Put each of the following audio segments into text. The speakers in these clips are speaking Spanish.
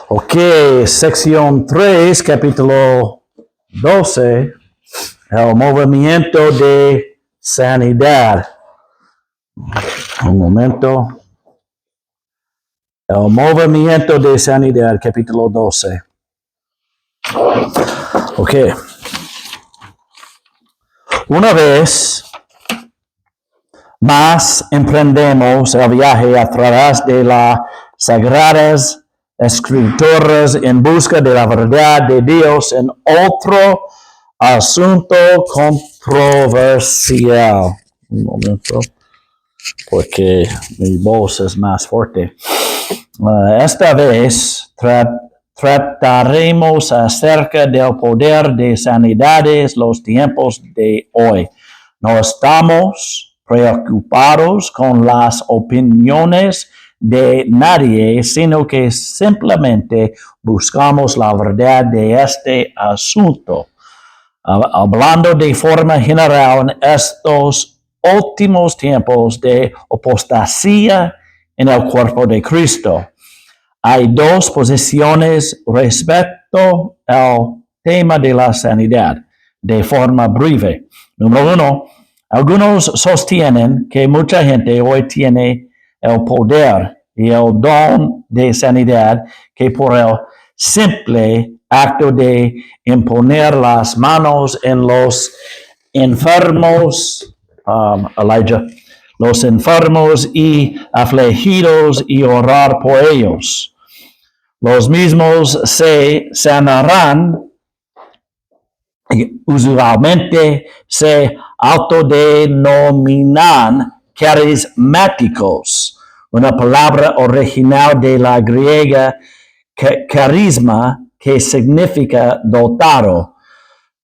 Ok, sección 3, capítulo 12, el movimiento de sanidad. Un momento. El movimiento de sanidad, capítulo 12. Ok. Una vez más emprendemos el viaje a través de las sagradas escrituras en busca de la verdad de Dios en otro asunto controversial. Un momento, porque mi voz es más fuerte. Esta vez trataremos acerca del poder de sanidades los tiempos de hoy. No estamos preocupados con las opiniones de nadie, sino que simplemente buscamos la verdad de este asunto. Hablando de forma general en estos últimos tiempos de apostasía en el cuerpo de Cristo, hay dos posiciones respecto al tema de la sanidad, de forma breve. Número uno, algunos sostienen que mucha gente hoy tiene el poder y el don de sanidad que por el simple acto de imponer las manos en los enfermos, los enfermos y afligidos y orar por ellos. Los mismos se sanarán y usualmente se autodenominan carismáticos, una palabra original de la griega carisma, que significa dotado.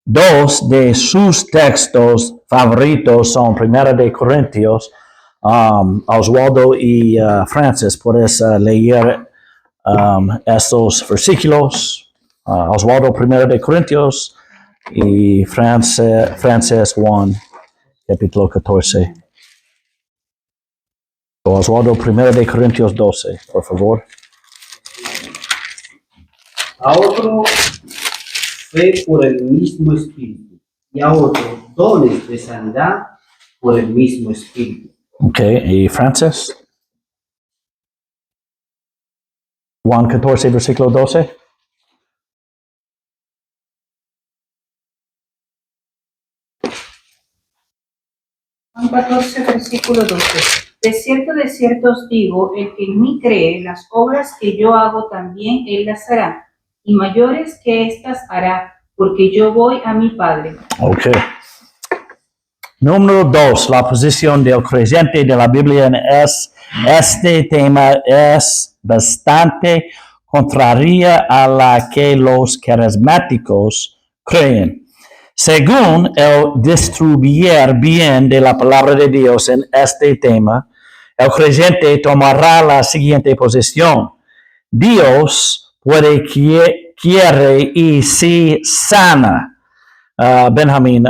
Dos de sus textos favoritos son 1 de Corintios. Oswaldo y Francis, puedes leer estos versículos. Oswaldo 1 de Corintios y Francis 1, capítulo 14. Oswaldo 1 de Corintios 12, por favor. A otro fe por el mismo Espíritu, y a otro dones de sanidad por el mismo Espíritu. Ok, y Francis. Juan 14, versículo 12. Juan 14, versículo 12. De cierto os digo, el que en mí cree, las obras que yo hago también él las hará, y mayores que estas hará, porque yo voy a mi Padre. Ok. Número 2, la posición del creyente de la Biblia en este tema es bastante contraria a la que los carismáticos creen. Según el distribuir bien de la palabra de Dios en este tema, el creyente tomará la siguiente posición. Dios puede, quiere y sí sana. Benjamín,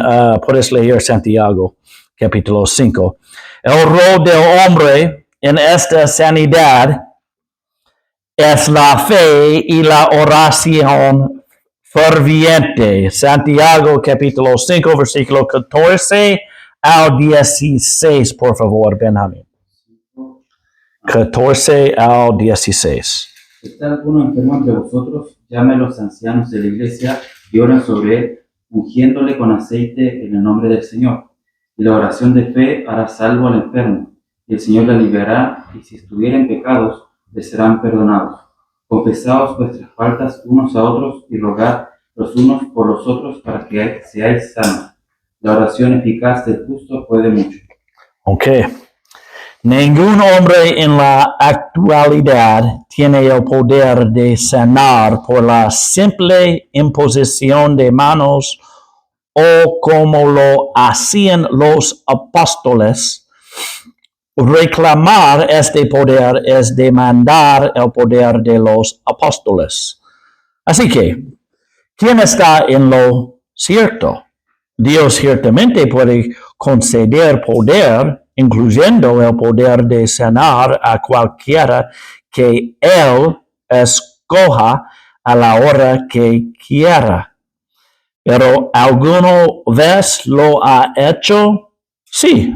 puedes leer Santiago, capítulo 5. El rol del hombre en esta sanidad es la fe y la oración ferviente. Santiago, capítulo 5, versículo 14 al 16, por favor, Benjamín. 14 al 16. Si está alguno enfermo entre vosotros, llame a los ancianos de la iglesia y oren sobre él, ungiéndole con aceite en el nombre del Señor. Y la oración de fe hará salvo al enfermo, y el Señor le aliviará, y si estuviera en pecados, le serán perdonados. Confesaos vuestras faltas unos a otros, y rogad los unos por los otros para que seáis sanos. La oración eficaz del justo puede mucho. Ok. Ningún hombre en la actualidad tiene el poder de sanar por la simple imposición de manos o como lo hacían los apóstoles. Reclamar este poder es demandar el poder de los apóstoles. Así que, ¿quién está en lo cierto? Dios ciertamente puede conceder poder, incluyendo el poder de sanar a cualquiera que Él escoja escoja a la hora que quiera. Pero ¿alguna vez lo ha hecho? Sí,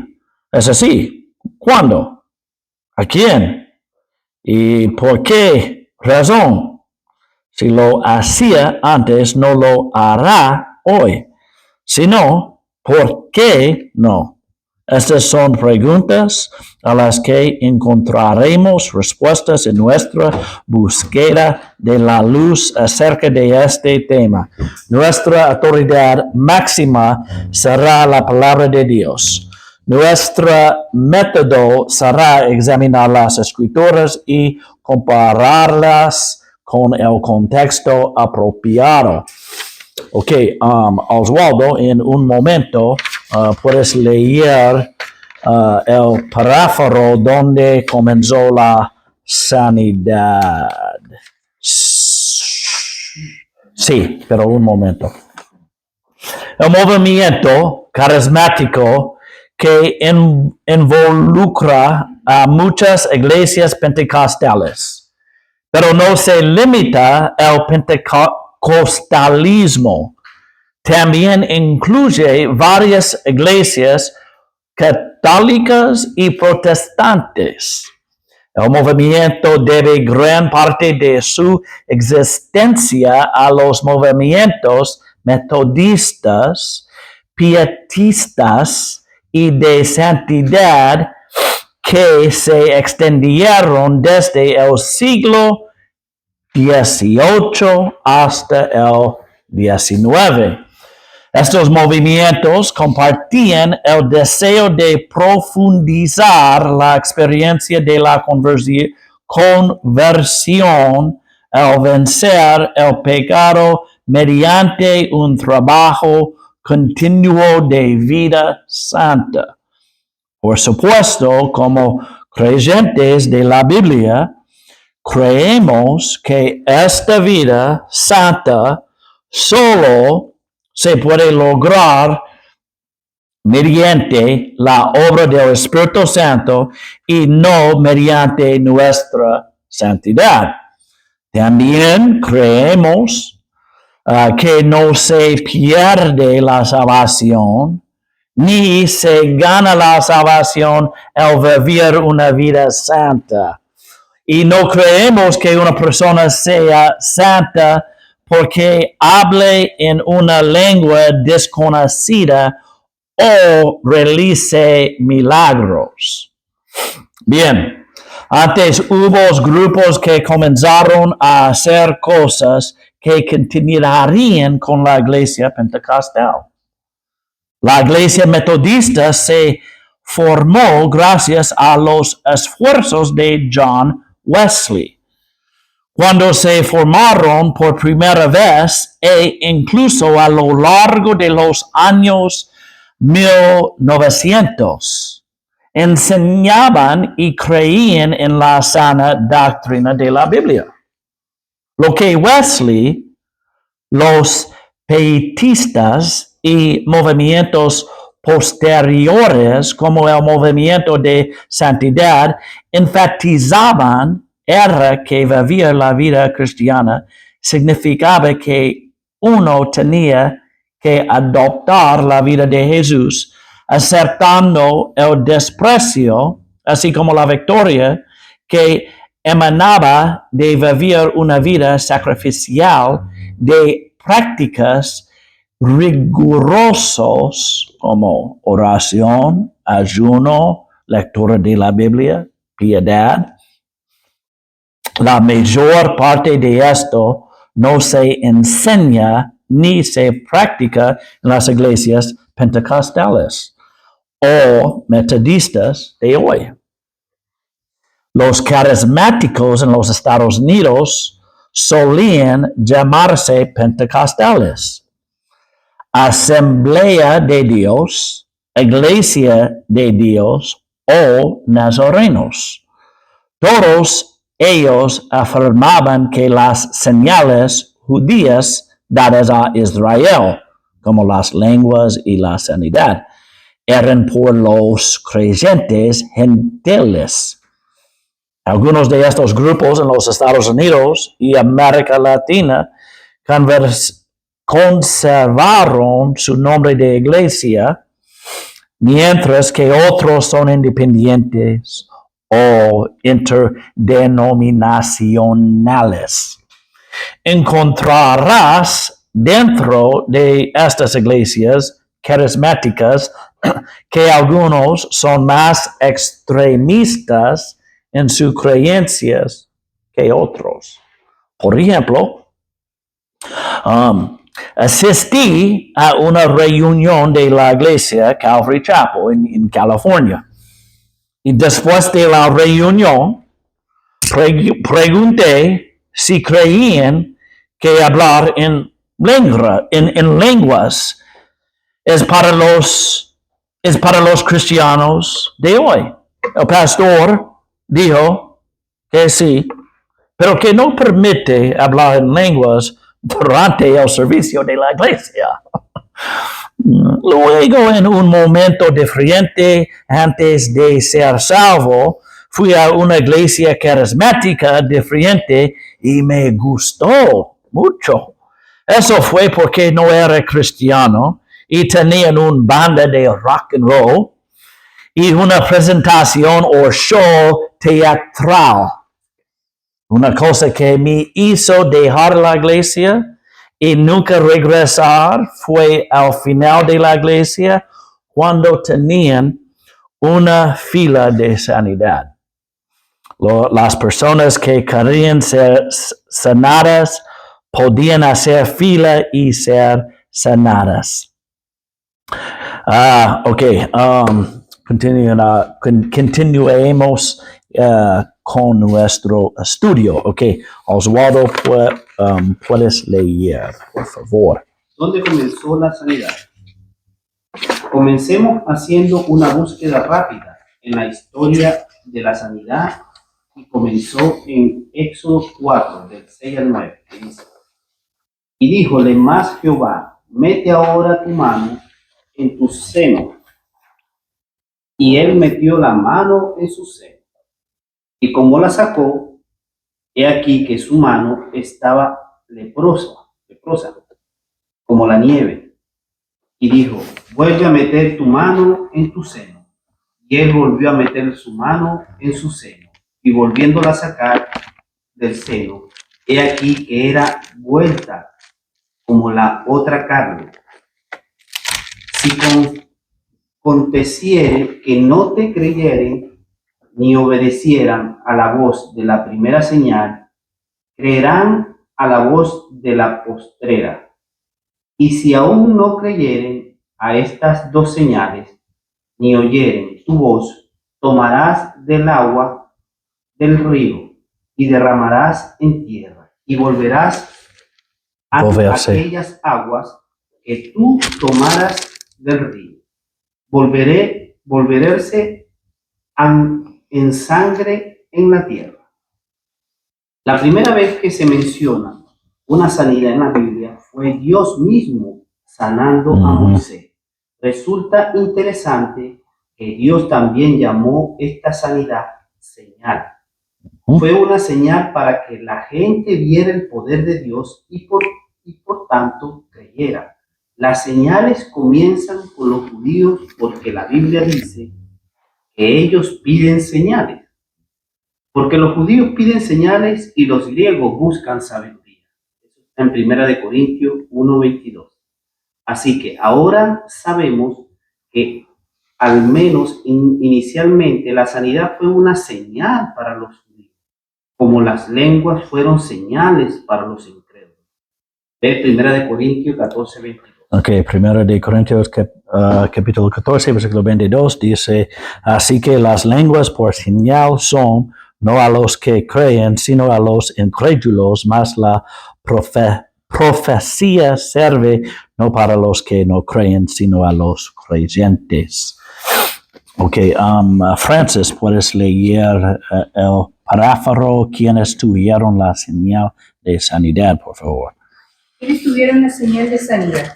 es así. ¿Cuándo? ¿A quién? ¿Y por qué razón? Si lo hacía antes, no lo hará hoy. Si no, ¿por qué no? Estas son preguntas a las que encontraremos respuestas en nuestra búsqueda de la luz acerca de este tema. Nuestra autoridad máxima será la palabra de Dios. Nuestro método será examinar las escrituras y compararlas con el contexto apropiado. Ok, Oswaldo, en un momento puedes leer el párrafo donde comenzó la sanidad. Sí, pero un momento. El movimiento carismático que involucra a muchas iglesias pentecostales, pero no se limita al pentecostalismo. También incluye varias iglesias católicas y protestantes. El movimiento debe gran parte de su existencia a los movimientos metodistas, pietistas y de santidad que se extendieron desde el siglo XVIII hasta el XIX. Estos movimientos compartían el deseo de profundizar la experiencia de la conversión al vencer el pecado mediante un trabajo continuo de vida santa. Por supuesto, como creyentes de la Biblia, creemos que esta vida santa solo se puede lograr mediante la obra del Espíritu Santo y no mediante nuestra santidad. También creemos que no se pierde la salvación, ni se gana la salvación al vivir una vida santa. Y no creemos que una persona sea santa porque hable en una lengua desconocida o realice milagros. Bien, antes hubo grupos que comenzaron a hacer cosas que continuarían con la iglesia pentecostal. La iglesia metodista se formó gracias a los esfuerzos de John Wesley. Cuando se formaron por primera vez e incluso a lo largo de los años 1900, enseñaban y creían en la sana doctrina de la Biblia. Lo que Wesley, los pietistas y movimientos posteriores como el movimiento de santidad enfatizaban era que vivir la vida cristiana significaba que uno tenía que adoptar la vida de Jesús, aceptando el desprecio, así como la victoria que emanaba de vivir una vida sacrificial de prácticas rigurosos como oración, ayuno, lectura de la Biblia, piedad. La mayor parte de esto no se enseña ni se practica en las iglesias pentecostales o metodistas de hoy. Los carismáticos en los Estados Unidos solían llamarse pentecostales. Asamblea de Dios, Iglesia de Dios o nazarenos. Todos ellos afirmaban que las señales judías dadas a Israel, como las lenguas y la sanidad, eran por los creyentes gentiles. Algunos de estos grupos en los Estados Unidos y América Latina conservaron su nombre de iglesia, mientras que otros son independientes o interdenominacionales. Encontrarás dentro de estas iglesias carismáticas que algunos son más extremistas en sus creencias que otros. Por ejemplo, asistí a una reunión de la iglesia Calvary Chapel en California. Y después de la reunión, pregunté si creían que hablar en lenguas es para los cristianos de hoy. El pastor dijo que sí, pero que no permite hablar en lenguas durante el servicio de la iglesia. Luego, en un momento diferente, antes de ser salvo, fui a una iglesia carismática diferente y me gustó mucho. Eso fue porque no era cristiano y tenían una banda de rock and roll y una presentación o show teatral. Una cosa que me hizo dejar la iglesia y nunca regresar fue al final de la iglesia cuando tenían una fila de sanidad. Las personas que querían ser sanadas podían hacer fila y ser sanadas. Continuemos con nuestro estudio. Ok, Oswaldo, puedes leer, por favor. ¿Dónde comenzó la sanidad? Comencemos haciendo una búsqueda rápida en la historia de la sanidad y comenzó en Éxodo 4, del 6 al 9, que dice: Y díjole más Jehová, mete ahora tu mano en tu seno. Y él metió la mano en su seno. Y como la sacó, he aquí que su mano estaba leprosa, como la nieve. Y dijo, vuelve a meter tu mano en tu seno. Y él volvió a meter su mano en su seno. Y volviéndola a sacar del seno, he aquí que era vuelta como la otra carne. Si aconteciere que no te creyeren ni obedecieran a la voz de la primera señal, creerán a la voz de la postrera. Y si aún no creyeren a estas dos señales, ni oyeren tu voz, tomarás del agua del río y derramarás en tierra, y volverás a aquellas aguas que tú tomaras del río. Volverse en sangre en la tierra. La primera vez que se menciona una sanidad en la Biblia fue Dios mismo sanando a Moisés. Resulta interesante que Dios también llamó esta sanidad señal. Fue una señal para que la gente viera el poder de Dios y por tanto creyera. Las señales comienzan con los judíos porque la Biblia dice que ellos piden señales. Porque los judíos piden señales y los griegos buscan sabiduría. Eso está en 1 Corintios 1:22. Así que ahora sabemos que al menos inicialmente la sanidad fue una señal para los judíos, como las lenguas fueron señales para los incrédulos. De 1 Corintios 14:22. Ok, 1 Corintios capítulo 14, versículo 22 dice, así que las lenguas por señal son no a los que creen, sino a los incrédulos, mas la profecía sirve no para los que no creen, sino a los creyentes. Ok, Francis, ¿puedes leer el paráforo? ¿Quiénes tuvieron la señal de sanidad, por favor? ¿Quiénes tuvieron la señal de sanidad?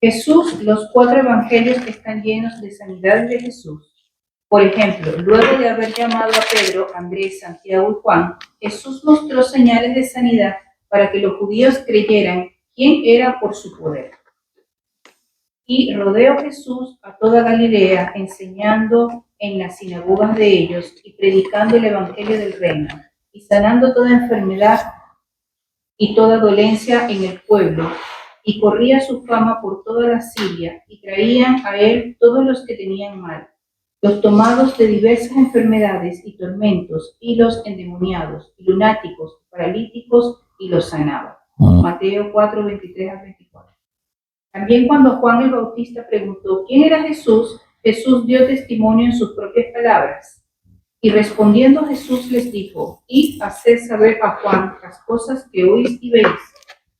Jesús, los 4 evangelios que están llenos de sanidades de Jesús. Por ejemplo, luego de haber llamado a Pedro, Andrés, Santiago y Juan, Jesús mostró señales de sanidad para que los judíos creyeran quién era por su poder. Y rodeó Jesús a toda Galilea, enseñando en las sinagogas de ellos y predicando el evangelio del reino, y sanando toda enfermedad y toda dolencia en el pueblo. Y corría su fama por toda la Siria, y traían a él todos los que tenían mal, los tomados de diversas enfermedades y tormentos, y los endemoniados, y lunáticos, paralíticos, y los sanaba. Mateo 4, 23 al 24. También cuando Juan el Bautista preguntó quién era Jesús, Jesús dio testimonio en sus propias palabras. Y respondiendo Jesús les dijo: id, haced saber a Juan las cosas que oís y veis.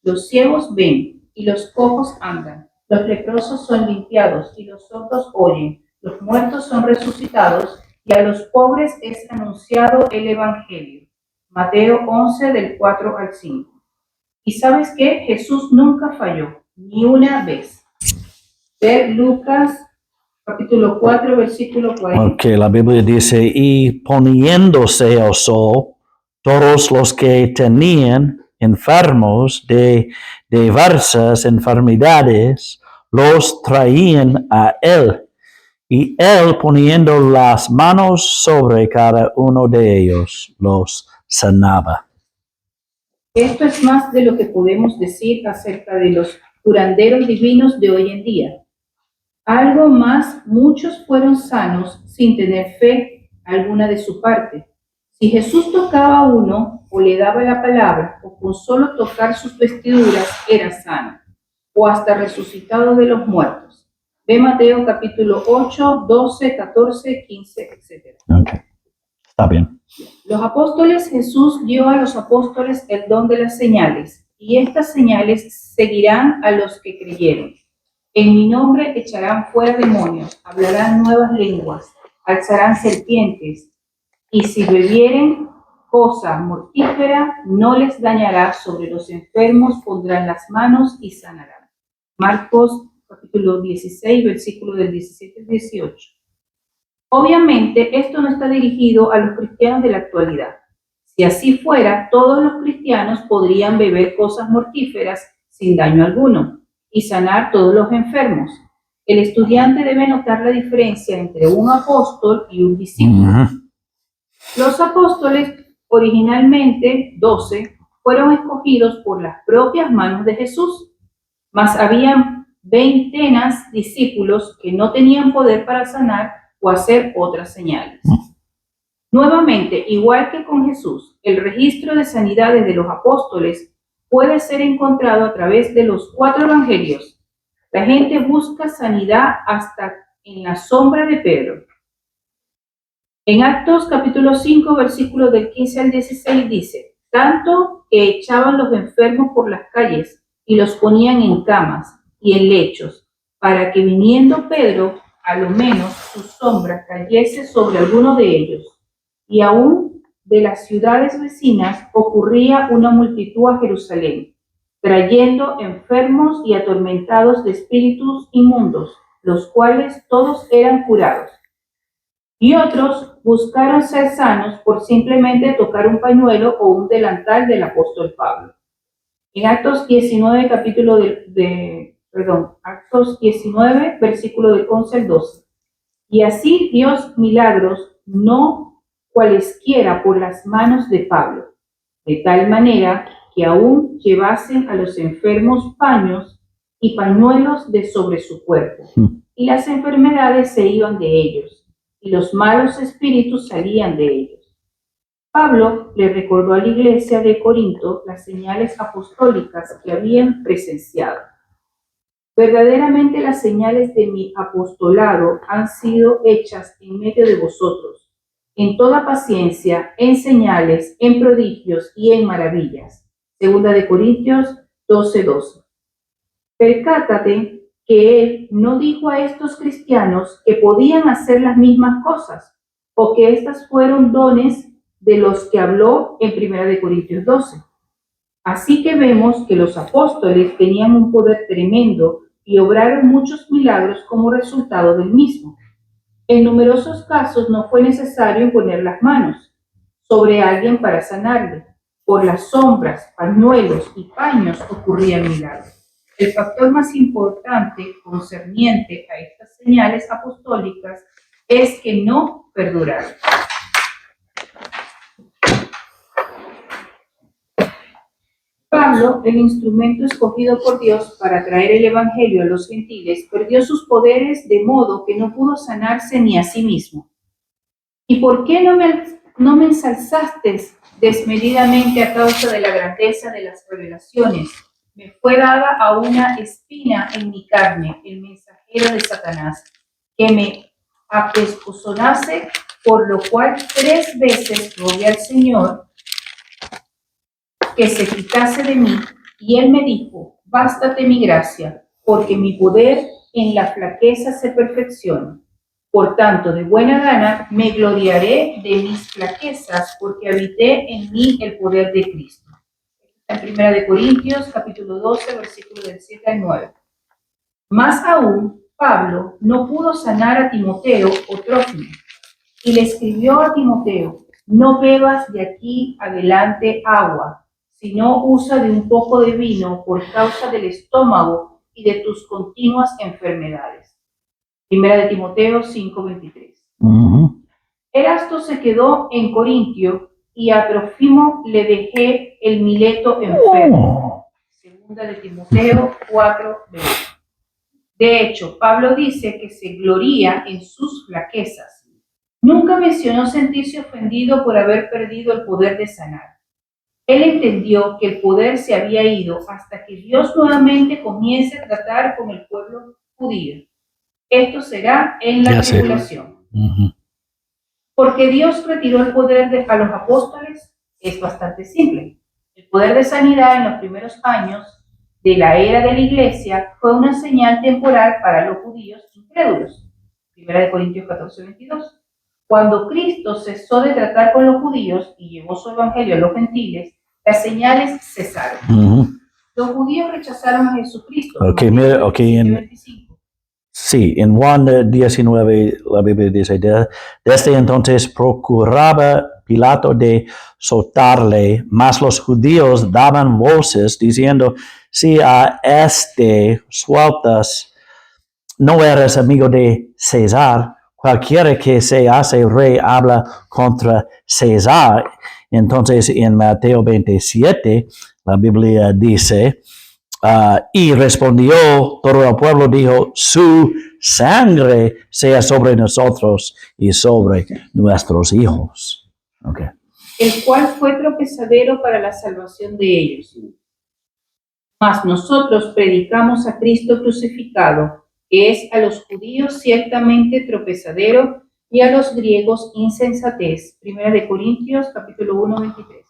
Los ciegos ven, y los cojos andan, los leprosos son limpiados, y los sordos oyen, los muertos son resucitados, y a los pobres es anunciado el evangelio. Mateo 11, del 4 al 5. ¿Y sabes qué? Jesús nunca falló, ni una vez. Ver Lucas capítulo 4, versículo 40. Ok, la Biblia dice, y poniéndose al sol, todos los que tenían enfermos de diversas enfermedades, los traían a él, y él poniendo las manos sobre cada uno de ellos, los sanaba. Esto es más de lo que podemos decir acerca de los curanderos divinos de hoy en día. Algo más, muchos fueron sanos sin tener fe alguna de su parte. Si Jesús tocaba a uno o le daba la palabra o con solo tocar sus vestiduras era sano o hasta resucitado de los muertos. Ve Mateo capítulo 8, 12, 14, 15, etc. Ok, está bien. Los apóstoles, Jesús dio a los apóstoles el don de las señales, y estas señales seguirán a los que creyeron. En mi nombre echarán fuera demonios, hablarán nuevas lenguas, alzarán serpientes, y si bebieren cosa mortífera, no les dañará. Sobre los enfermos pondrán las manos y sanarán. Marcos capítulo 16, versículo del 17 al 18. Obviamente, esto no está dirigido a los cristianos de la actualidad. Si así fuera, todos los cristianos podrían beber cosas mortíferas sin daño alguno y sanar todos los enfermos. El estudiante debe notar la diferencia entre un apóstol y un discípulo. Los apóstoles, originalmente 12, fueron escogidos por las propias manos de Jesús, mas habían veintenas discípulos que no tenían poder para sanar o hacer otras señales. Nuevamente, igual que con Jesús, el registro de sanidades de los apóstoles puede ser encontrado a través de los 4 evangelios. La gente busca sanidad hasta en la sombra de Pedro. En Actos capítulo 5, versículos del 15 al 16 dice: tanto que echaban los enfermos por las calles y los ponían en camas y en lechos, para que viniendo Pedro, a lo menos su sombra cayese sobre alguno de ellos. Y aún de las ciudades vecinas ocurría una multitud a Jerusalén, trayendo enfermos y atormentados de espíritus inmundos, los cuales todos eran curados. Y otros buscaron ser sanos por simplemente tocar un pañuelo o un delantal del apóstol Pablo. En Actos 19, Actos 19, versículo del 11 al 12. Y así Dios milagros, no cualesquiera por las manos de Pablo, de tal manera que aún llevasen a los enfermos paños y pañuelos de sobre su cuerpo, y las enfermedades se iban de ellos, y los malos espíritus salían de ellos. Pablo le recordó a la iglesia de Corinto las señales apostólicas que habían presenciado. Verdaderamente las señales de mi apostolado han sido hechas en medio de vosotros, en toda paciencia, en señales, en prodigios y en maravillas. Segunda de Corintios 12:12. Percátate que él no dijo a estos cristianos que podían hacer las mismas cosas, o que estas fueron dones de los que habló en Primera de Corintios 12. Así que vemos que los apóstoles tenían un poder tremendo y obraron muchos milagros como resultado del mismo. En numerosos casos no fue necesario imponer las manos sobre alguien para sanarle. Por las sombras, pañuelos y paños ocurrían milagros. El factor más importante concerniente a estas señales apostólicas es que no perduraron. Pablo, el instrumento escogido por Dios para traer el evangelio a los gentiles, perdió sus poderes de modo que no pudo sanarse ni a sí mismo. ¿Y por qué no me ensalzaste desmedidamente a causa de la grandeza de las revelaciones? Me fue dada a una espina en mi carne, el mensajero de Satanás, que me apescozonase, por lo cual 3 veces rogué al Señor que se quitase de mí, y él me dijo: bástate mi gracia, porque mi poder en la flaqueza se perfecciona. Por tanto, de buena gana me gloriaré de mis flaquezas, porque habité en mí el poder de Cristo. En 1 Corintios, capítulo 12, versículos del 7 al 9. Más aún, Pablo no pudo sanar a Timoteo o Trófimo, y le escribió a Timoteo: no bebas de aquí adelante agua, sino usa de un poco de vino por causa del estómago y de tus continuas enfermedades. 1 Timoteo 5:23. Erasto se quedó en Corintio y a Trófimo le dejé el Mileto enfermo. 2 Timoteo 4:20. De hecho, Pablo dice que se gloría en sus flaquezas. Nunca mencionó sentirse ofendido por haber perdido el poder de sanar. Él entendió que el poder se había ido hasta que Dios nuevamente comience a tratar con el pueblo judío. Esto será en la tribulación. Porque Dios retiró el poder a los apóstoles es bastante simple. El poder de sanidad en los primeros años de la era de la iglesia fue una señal temporal para los judíos incrédulos. 1 Corintios 14:22. Cuando Cristo cesó de tratar con los judíos y llevó su evangelio a los gentiles, las señales cesaron. Los judíos rechazaron a Jesucristo. Sí, en Juan 19 la Biblia dice: desde entonces procuraba Pilato de soltarle, mas los judíos daban voces diciendo: si a este sueltas, no eres amigo de César. Cualquiera que se hace rey habla contra César. Entonces en Mateo 27 la Biblia dice: y respondió todo el pueblo, dijo: su sangre sea sobre nosotros y sobre nuestros hijos. Okay. El cual fue tropezadero para la salvación de ellos. Mas nosotros predicamos a Cristo crucificado, que es a los judíos ciertamente tropezadero y a los griegos insensatez. 1 Corintios capítulo 1, 23.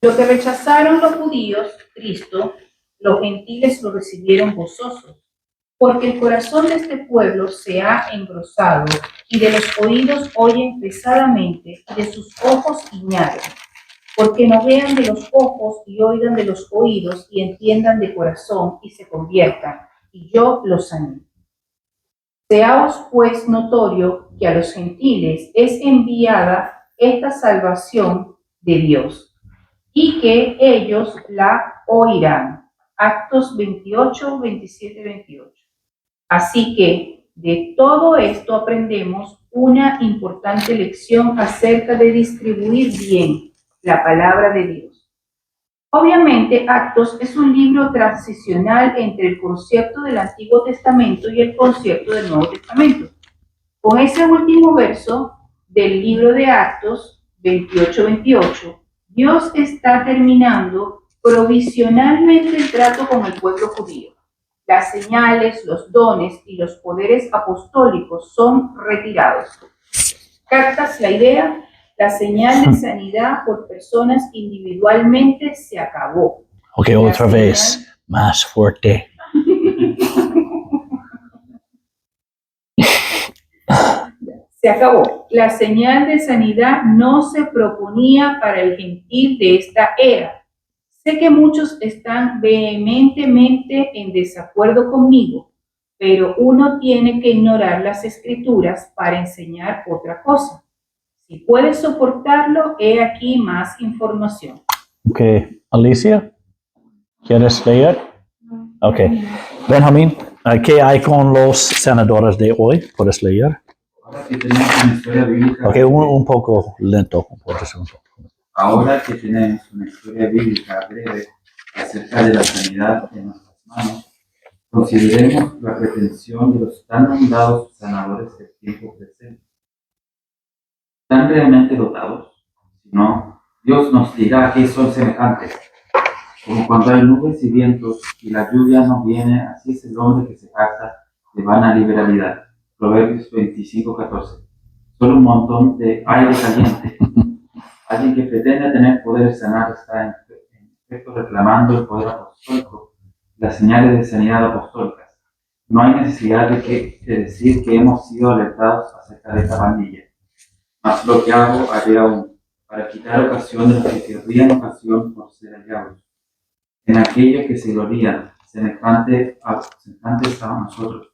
Lo que rechazaron los judíos, Cristo, los gentiles lo recibieron gozosos, porque el corazón de este pueblo se ha engrosado, y de los oídos oyen pesadamente, y de sus ojos guiñaron, porque no vean de los ojos y oigan de los oídos, y entiendan de corazón y se conviertan, y yo los sané. Seaos pues notorio que a los gentiles es enviada esta salvación de Dios, y que ellos la oirán. Actos 28, 27, 28. Así que de todo esto aprendemos una importante lección acerca de distribuir bien la palabra de Dios. Obviamente, Actos es un libro transicional entre el concierto del Antiguo Testamento y el concierto del Nuevo Testamento. Con ese último verso del libro de Actos 28-28, Dios está terminando provisionalmente el trato con el pueblo judío. Las señales, los dones y los poderes apostólicos son retirados. ¿Captas la idea? La señal de sanidad por personas individualmente se acabó. Ok, otra vez, más fuerte. Se acabó. La señal de sanidad no se proponía para el gentil de esta era. Sé que muchos están vehementemente en desacuerdo conmigo, pero uno tiene que ignorar las escrituras para enseñar otra cosa. Si puedes soportarlo, he aquí más información. Ok, Alicia, ¿quieres leer? Ok, Benjamín, ¿qué hay con los senadores de hoy? ¿Puedes leer? Ahora que tenemos una historia bíblica, Ok, un poco lento. Puede ser un poco. ahora que tenemos una historia bíblica breve acerca de la sanidad en nuestras manos, consideremos la pretensión de los tan nombrados sanadores del tiempo presente. ¿Están realmente dotados? Si no, Dios nos dirá que son semejantes. Como cuando hay nubes y vientos y la lluvia no viene, así es el hombre que se jacta de vana liberalidad. Proverbios 25:14. Solo un montón de aire caliente. Alguien que pretende tener poder de sanar está en efecto reclamando el poder apostólico, las señales de sanidad apostólicas. No hay necesidad de decir que hemos sido alertados acerca de esta pandilla. Mas lo que hago haré aún, para quitar ocasión de los que querrían ocasión por ser hallados. En aquello que se glorían, semejantes a nosotros,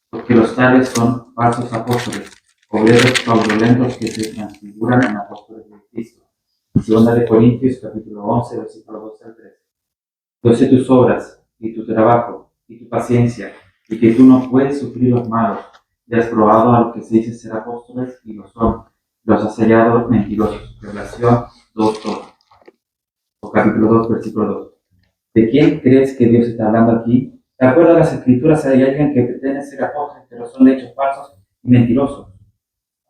porque los tales son falsos apóstoles, obreros fraudulentos que se transfiguran en apóstoles de Cristo. Segunda de Corintios, capítulo 11, versículo 12 al 13. Yo sé tus obras, y tu trabajo, y tu paciencia, y que tú no puedes sufrir los malos, y has probado a los que se dicen ser apóstoles, y lo son, los has hallado mentirosos. Revelación 2:2, o capítulo 2, versículo 2. ¿De quién crees que Dios está hablando aquí? De acuerdo a las escrituras hay alguien que pretende ser apóstol, pero son de hechos falsos y mentirosos.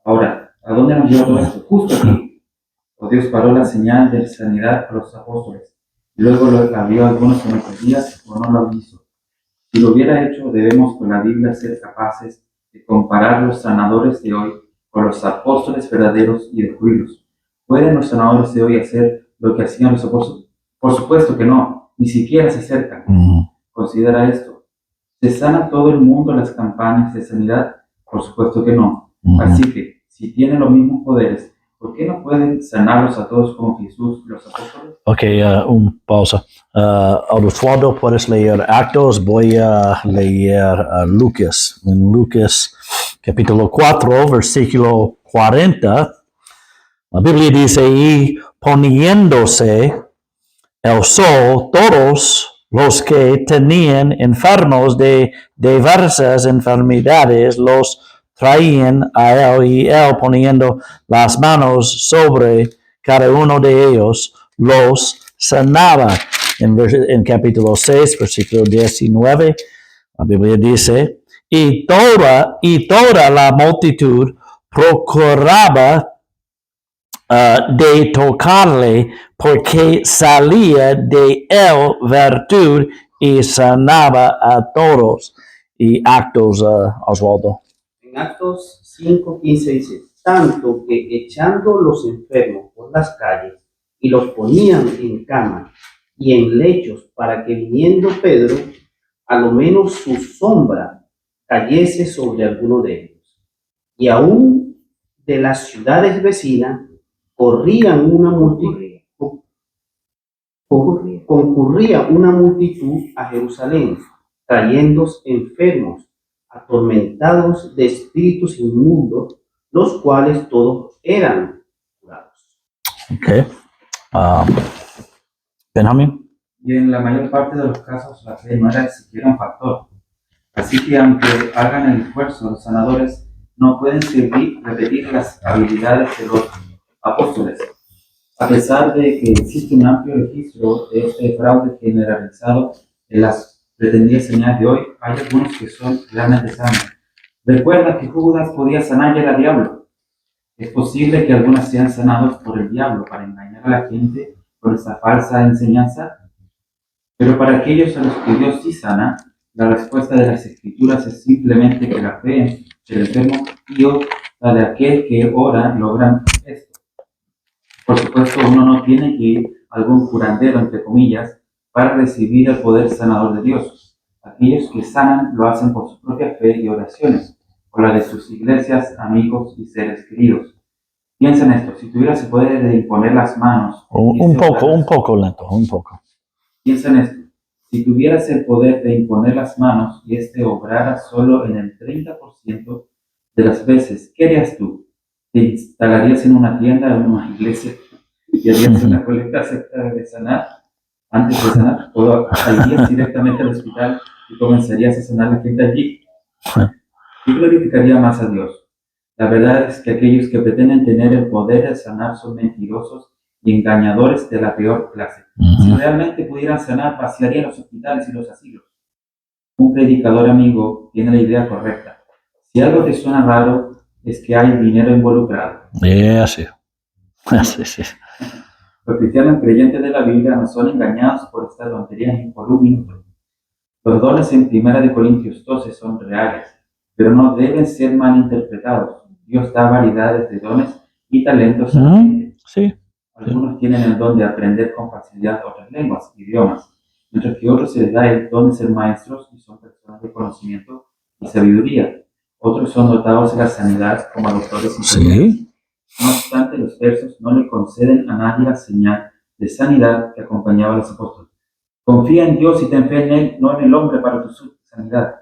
Ahora, ¿a dónde nos lleva todo esto? Justo aquí. O Dios paró la señal de sanidad a los apóstoles, y luego lo abrió a algunos en nuestros días, o no lo hizo. Si lo hubiera hecho, debemos con la Biblia ser capaces de comparar los sanadores de hoy con los apóstoles verdaderos y descubrirlos. ¿Pueden los sanadores de hoy hacer lo que hacían los apóstoles? Por supuesto que no, ni siquiera se acercan. Considera esto. ¿Se sana todo el mundo las campañas de sanidad? Por supuesto que no. Así que, si tienen los mismos poderes, ¿por qué no pueden sanarlos a todos como Jesús y los apóstoles? Ok, un pausa. Osvaldo, puedes leer Actos. Voy a leer Lucas. En Lucas capítulo 4, versículo 40, la Biblia dice, y poniéndose el sol, todos los que tenían enfermos de diversas enfermedades los traían a él, y él poniendo las manos sobre cada uno de ellos los sanaba. En capítulo 6, versículo 19, la Biblia dice, y toda la multitud procuraba de tocarle, porque salía de él virtud y sanaba a todos. Y Actos, Osvaldo. En Actos 5:15 dice, tanto que echando los enfermos por las calles y los ponían en cama y en lechos para que viniendo Pedro, a lo menos su sombra cayese sobre alguno de ellos. Y aún de las ciudades vecinas concurría una multitud a Jerusalén, trayendo enfermos, atormentados de espíritus inmundos, los cuales todos eran curados. Ok. Benjamín. Y en la mayor parte de los casos la fe no era siquiera un factor. Así que aunque hagan el esfuerzo, los sanadores no pueden repetir las habilidades de los apóstoles. A pesar de que existe un amplio registro de este fraude generalizado en las pretendidas señales de hoy, hay algunos que son realmente sanos. Recuerda que Judas podía sanar y era diablo. Es posible que algunos sean sanados por el diablo para engañar a la gente con esta falsa enseñanza, pero para aquellos a los que Dios sí sana, la respuesta de las Escrituras es simplemente que la fe del enfermo y la de aquel que ora logran esto. Por supuesto, uno no tiene que ir a algún curandero, entre comillas, para recibir el poder sanador de Dios. Aquellos que sanan lo hacen por su propia fe y oraciones, por la de sus iglesias, amigos y seres queridos. Piensa en esto, si tuvieras el poder de imponer las manos... Un poco lento, un poco. Piensa en esto. Si tuvieras el poder de imponer las manos y obrara solo en el 30% de las veces, ¿qué harías tú? ¿Te instalarías en una tienda o en una iglesia y harías una colecta aceptada de sanar antes de sanar? ¿O irías directamente al hospital y comenzarías a sanar a la gente allí? ¿Qué glorificaría más a Dios? La verdad es que aquellos que pretenden tener el poder de sanar son mentirosos y engañadores de la peor clase. Si realmente pudieran sanar, vaciarían los hospitales y los asilos. Un predicador amigo tiene la idea correcta. Si algo te suena raro, es que hay dinero involucrado. Sí. Sí. Los cristianos creyentes de la Biblia no son engañados por esta tontería ni por un minuto. Los dones en 1 Corintios 12 son reales, pero no deben ser malinterpretados. Dios da variedades de dones y talentos a la gente. Sí. Algunos tienen el don de aprender con facilidad otras lenguas, idiomas, mientras que otros se les da el don de ser maestros y son personas de conocimiento y sabiduría. Otros son dotados de la sanidad como doctores y enfermeros. No obstante, los versos no le conceden a nadie la señal de sanidad que acompañaba a los apóstoles. Confía en Dios y ten fe en Él, no en el hombre para tu sanidad.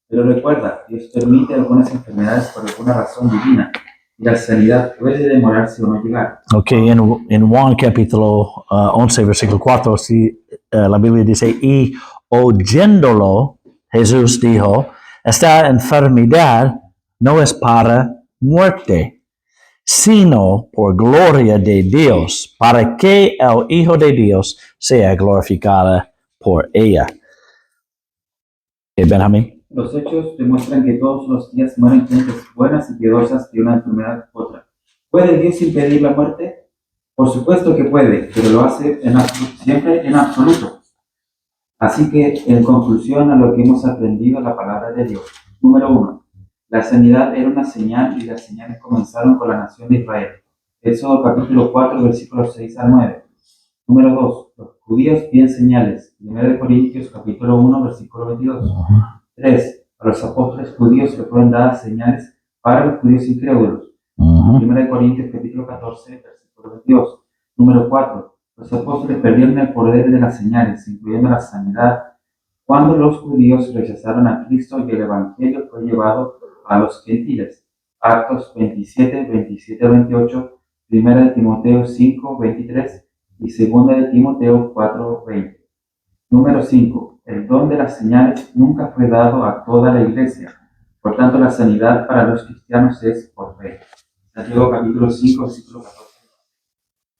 Pero recuerda, Dios permite algunas enfermedades por alguna razón divina. Y la sanidad puede demorarse o no llegar. Ok, en Juan capítulo 11, versículo 4, la Biblia dice, y oyéndolo, Jesús dijo, esta enfermedad no es para muerte, sino por gloria de Dios, para que el Hijo de Dios sea glorificado por ella. Benjamín. Los hechos demuestran que todos los días mueren gentes buenas y piadosas de una enfermedad u otra. ¿Puede Dios impedir la muerte? Por supuesto que puede, pero lo hace siempre en absoluto. Así que, en conclusión a lo que hemos aprendido, la palabra de Dios. Número 1. La sanidad era una señal y las señales comenzaron con la nación de Israel. Éxodo capítulo 4, versículos 6 al 9. Número 2. Los judíos piden señales. 1 Corintios capítulo 1, versículo 22. 3. A los apóstoles judíos le fueron dadas señales para los judíos incrédulos. 1 Corintios capítulo 14, versículo 22. Número 4. Los apóstoles perdieron el poder de las señales, incluyendo la sanidad, cuando los judíos rechazaron a Cristo y el evangelio fue llevado a los gentiles. Actos 27, 27 al 28, 1 de Timoteo 5, 23 y 2 de Timoteo 4, 20. Número 5. El don de las señales nunca fue dado a toda la iglesia. Por tanto, la sanidad para los cristianos es por fe. Santiago capítulo 5, versículo 14.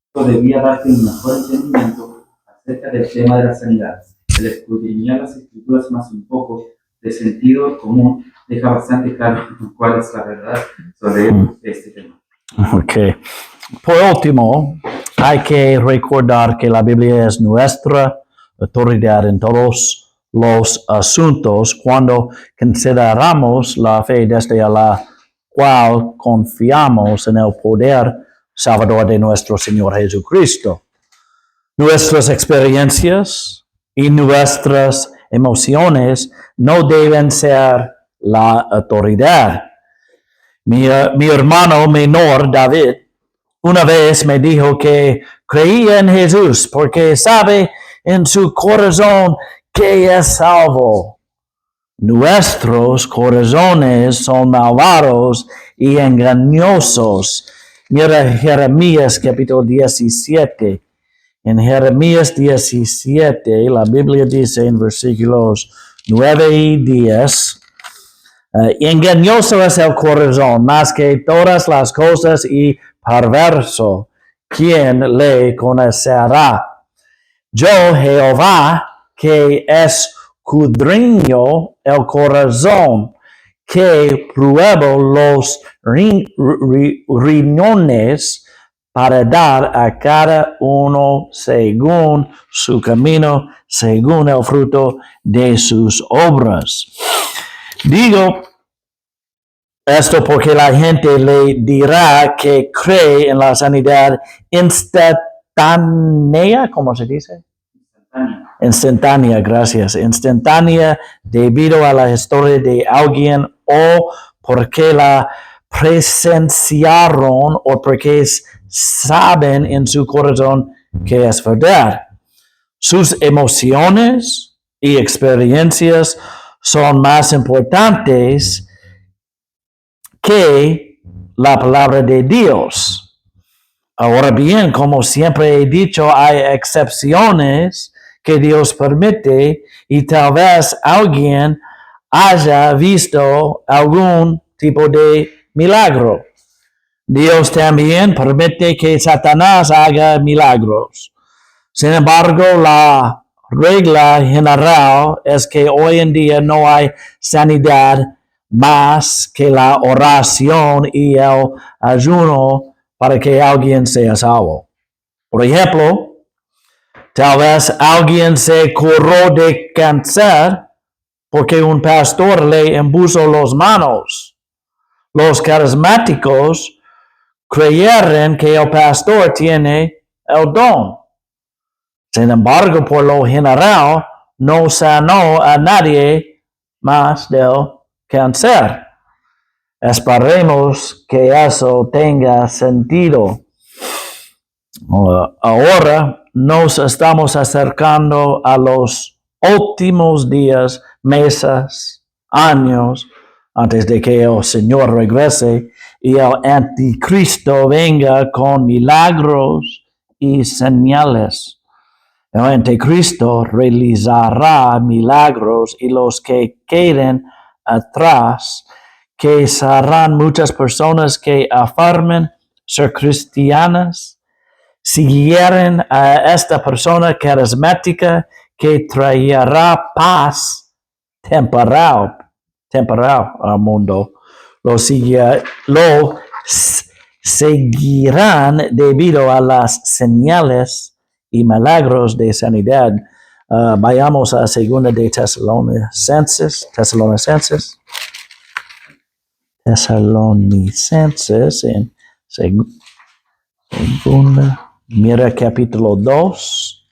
Esto debía darte un mejor entendimiento acerca del tema de la sanidad. El escudriñar las escrituras más un poco de sentido común deja bastante claro cuál es la verdad sobre este tema. Ok. Por último, hay que recordar que la Biblia es nuestra autoridad en todos los asuntos cuando consideramos la fe desde la cual confiamos en el poder salvador de nuestro Señor Jesucristo. Nuestras experiencias y nuestras emociones no deben ser la autoridad. Mi hermano menor, David, una vez me dijo que creía en Jesús porque sabe en su corazón que es salvo. Nuestros corazones son malvados y engañosos. Mira Jeremías capítulo 17. En Jeremías 17, la Biblia dice en versículos 9 y 10, engañoso es el corazón más que todas las cosas y perverso, ¿quién le conocerá? Yo, Jehová, que escudriño el corazón, que pruebo los riñones para dar a cada uno según su camino, según el fruto de sus obras. Digo esto porque la gente le dirá que cree en la sanidad instantánea, ¿cómo se dice? Instantánea, gracias. Instantánea debido a la historia de alguien o porque la presenciaron o porque saben en su corazón que es verdad. Sus emociones y experiencias son más importantes que la palabra de Dios. Ahora bien, como siempre he dicho, hay excepciones que Dios permite y tal vez alguien haya visto algún tipo de milagro. Dios también permite que Satanás haga milagros. Sin embargo, la regla general es que hoy en día no hay sanidad más que la oración y el ayuno para que alguien sea salvo. Por ejemplo, tal vez alguien se curó de cáncer porque un pastor le impuso las manos. Los carismáticos creyeron que el pastor tiene el don. Sin embargo, por lo general, no sanó a nadie más del cáncer. Esperemos que eso tenga sentido. Ahora nos estamos acercando a los últimos días, meses, años, antes de que el Señor regrese y el anticristo venga con milagros y señales. El anticristo realizará milagros y los que queden atrás, que serán muchas personas que afirmen ser cristianas, siguieron a esta persona carismática que traerá paz temporal al mundo. Lo seguirán debido a las señales y milagros de sanidad. Vayamos a 2 de Tesalonicenses en segunda. Mira capítulo 2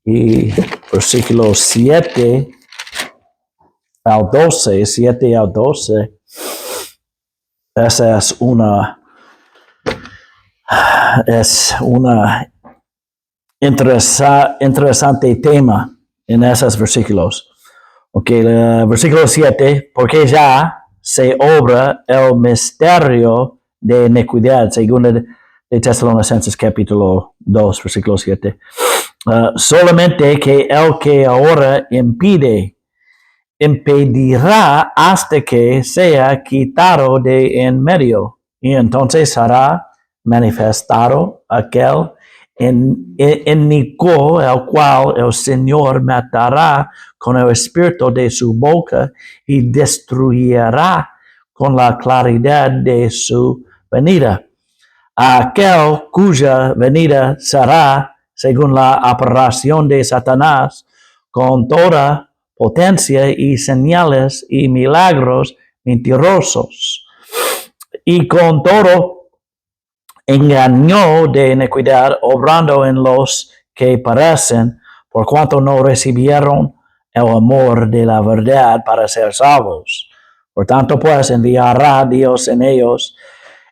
y versículos 7 al 12. Esa es una interesante tema en esos versículos. Versículo 7, porque ya se obra el misterio de iniquidad, según de Tesalonicenses capítulo 2, versículo 7. Solamente que el que ahora impedirá hasta que sea quitado de en medio, y entonces será manifestado aquel inicuo, el cual el Señor matará con el espíritu de su boca y destruirá con la claridad de su venida. Aquel cuya venida será según la operación de Satanás, con toda potencia y señales y milagros mentirosos, y con todo engaño de iniquidad, obrando en los que perecen, por cuanto no recibieron el amor de la verdad para ser salvos. Por tanto, pues, enviará Dios en ellos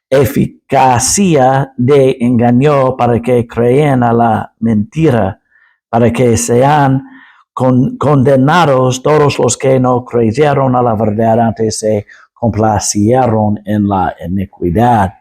eficacia de engaño para que creen a la mentira, para que sean condenados todos los que no creyeron a la verdad, antes se complacieron en la iniquidad.